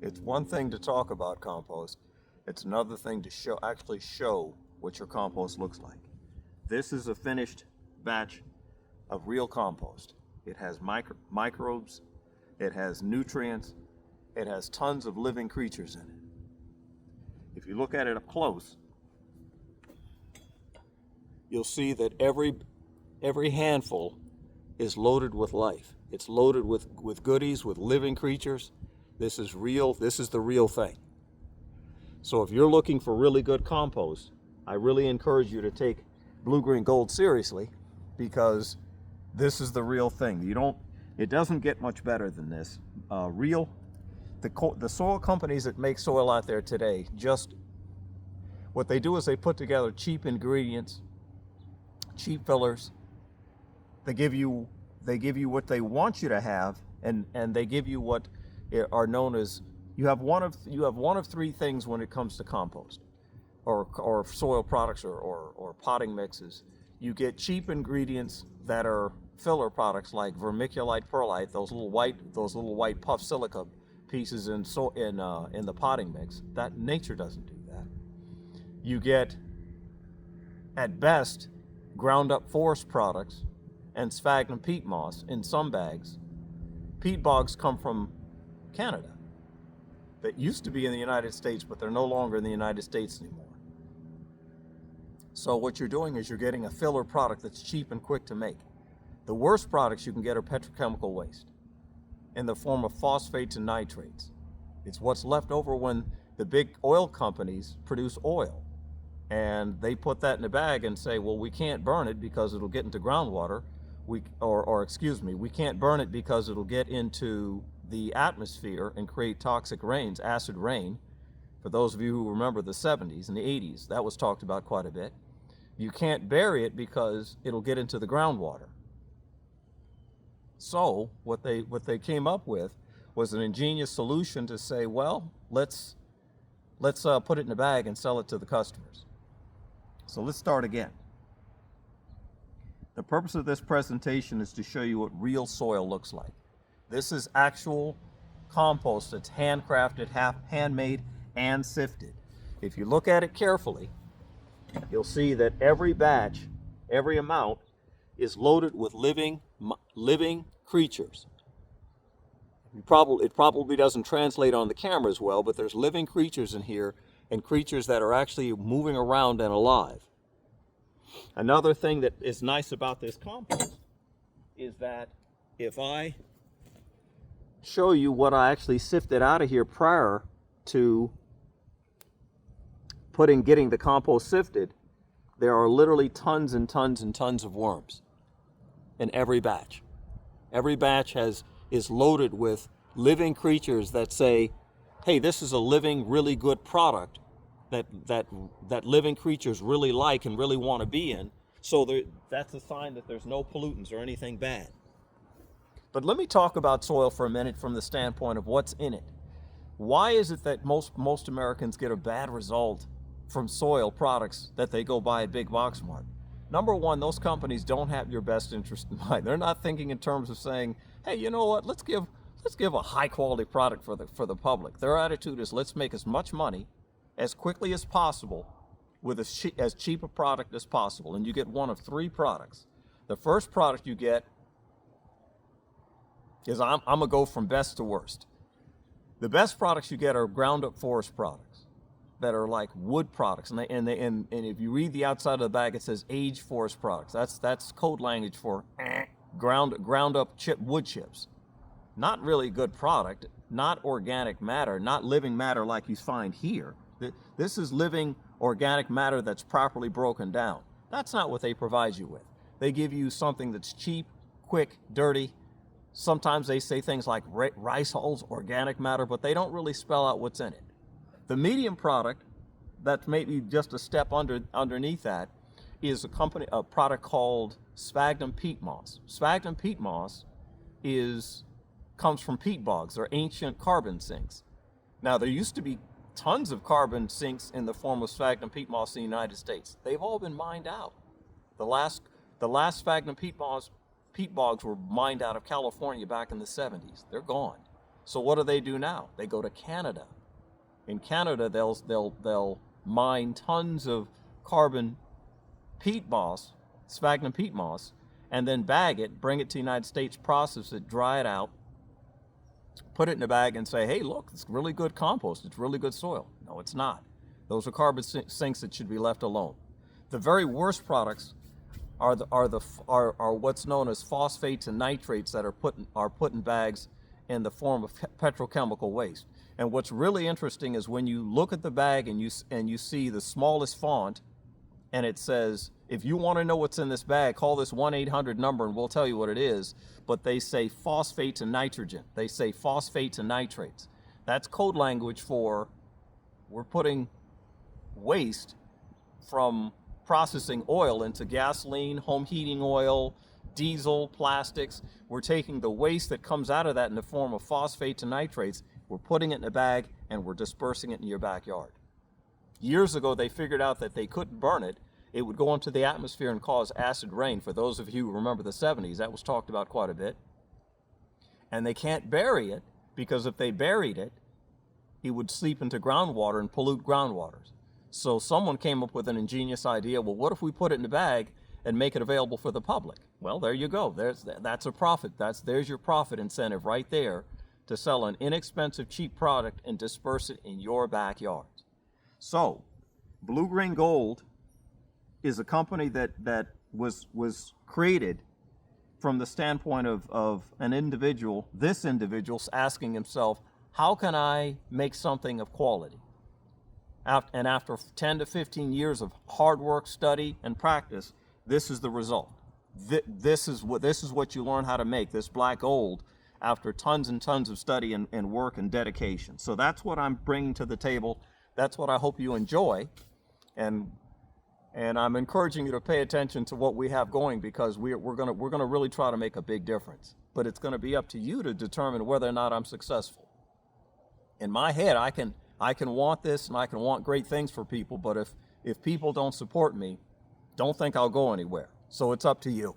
It's one thing to talk about compost. It's another thing to actually show what your compost looks like. This is a finished batch of real compost. It has microbes, it has nutrients, it has tons of living creatures in it. If you look at it up close, you'll see that every handful is loaded with life. It's loaded with goodies, with living creatures. This is real. This is the real thing. So if you're looking for really good compost, I really encourage you to take Blue Green Gold seriously, because this is the real thing. It doesn't get much better than this. The soil companies that make soil out there today, just what they do is they put together cheap ingredients, cheap fillers. They give you what they want you to have, and they give you what are known as, you have one of three things when it comes to compost or soil products or potting mixes. You get cheap ingredients that are filler products like vermiculite, perlite, those little white puff silica pieces in the potting mix. That nature doesn't do that. You get, at best, ground up forest products and sphagnum peat moss in some bags. Peat bogs come from Canada. That used to be in the United States, but they're no longer in the United States anymore. So what you're doing is you're getting a filler product that's cheap and quick to make. The worst products you can get are petrochemical waste in the form of phosphates and nitrates. It's what's left over when the big oil companies produce oil, and they put that in a bag and say, well, we can't burn it because it'll get into groundwater. We can't burn it because it'll get into the atmosphere and create toxic rains, acid rain. For those of you who remember the 70s and the 80s, that was talked about quite a bit. You can't bury it because it'll get into the groundwater. So what they came up with was an ingenious solution to say, well, let's put it in a bag and sell it to the customers. So let's start again. The purpose of this presentation is to show you what real soil looks like. This is actual compost that's handcrafted, handmade, and sifted. If you look at it carefully, you'll see that every batch, every amount, is loaded with living creatures. It probably doesn't translate on the camera as well, but there's living creatures in here, and creatures that are actually moving around and alive. Another thing that is nice about this compost is that if I show you what I actually sifted out of here prior to getting the compost sifted, there are literally tons and tons and tons of worms in every batch. Every batch is loaded with living creatures that say, hey, this is a living, really good product that living creatures really like and really want to be in. So that's a sign that there's no pollutants or anything bad. But let me talk about soil for a minute from the standpoint of what's in it. Why is it that most Americans get a bad result from soil products that they go buy at Big Box Mart? Number one, those companies don't have your best interest in mind. They're not thinking in terms of saying, hey, you know what, let's give a high quality product for the public. Their attitude is, let's make as much money as quickly as possible with as cheap a product as possible. And you get one of three products. The first product you get is, I'm gonna go from best to worst. The best products you get are ground up forest products that are like wood products, and if you read the outside of the bag, it says aged forest products. That's code language for ground up wood chips. Not really good product, not organic matter, not living matter like you find here. This is living organic matter that's properly broken down. That's not what they provide you with. They give you something that's cheap, quick, dirty. Sometimes they say things like rice hulls, organic matter, but they don't really spell out what's in it. The medium product, that's maybe just a step underneath that, is a product called sphagnum peat moss. Sphagnum peat moss comes from peat bogs. They're ancient carbon sinks. Now, there used to be tons of carbon sinks in the form of sphagnum peat moss in the United States. They've all been mined out. The last sphagnum peat bogs were mined out of California back in the 70s. They're gone. So what do now? They go to Canada. In Canada, they'll mine tons of carbon peat moss, sphagnum peat moss, and then bag it, bring it to the United States, process it, dry it out, put it in a bag and say, hey, look, it's really good compost. It's really good soil. No, it's not. Those are carbon sinks that should be left alone. The very worst products are what's known as phosphates and nitrates that are put in bags in the form of petrochemical waste. And what's really interesting is when you look at the bag and you see the smallest font, and it says, if you want to know what's in this bag, call this 1-800 number and we'll tell you what it is. But they say phosphates and nitrogen. They say phosphates and nitrates. That's code language for we're putting waste from processing oil into gasoline, home heating oil, diesel, plastics. We're taking the waste that comes out of that in the form of phosphates and nitrates, we're putting it in a bag and we're dispersing it in your backyard. Years ago, they figured out that they couldn't burn it. It would go into the atmosphere and cause acid rain. For those of you who remember the 70s, that was talked about quite a bit. And they can't bury it because if they buried it, it would seep into groundwater and pollute groundwaters. So someone came up with an ingenious idea. Well, what if we put it in a bag and make it available for the public? Well, there you go. That's a profit. There's your profit incentive right there to sell an inexpensive, cheap product and disperse it in your backyard. So, Blue Green Gold is a company that was created from the standpoint of an individual, this individual asking himself, how can I make something of quality? And after 10 to 15 years of hard work, study, and practice, this is the result. This is what you learn how to make, this black gold, after tons and tons of study and work and dedication. So that's what I'm bringing to the table. That's what I hope you enjoy. And I'm encouraging you to pay attention to what we have going, because we're gonna really try to make a big difference. But it's gonna be up to you to determine whether or not I'm successful. In my head, I can want this and I can want great things for people, but if people don't support me, don't think I'll go anywhere. So it's up to you.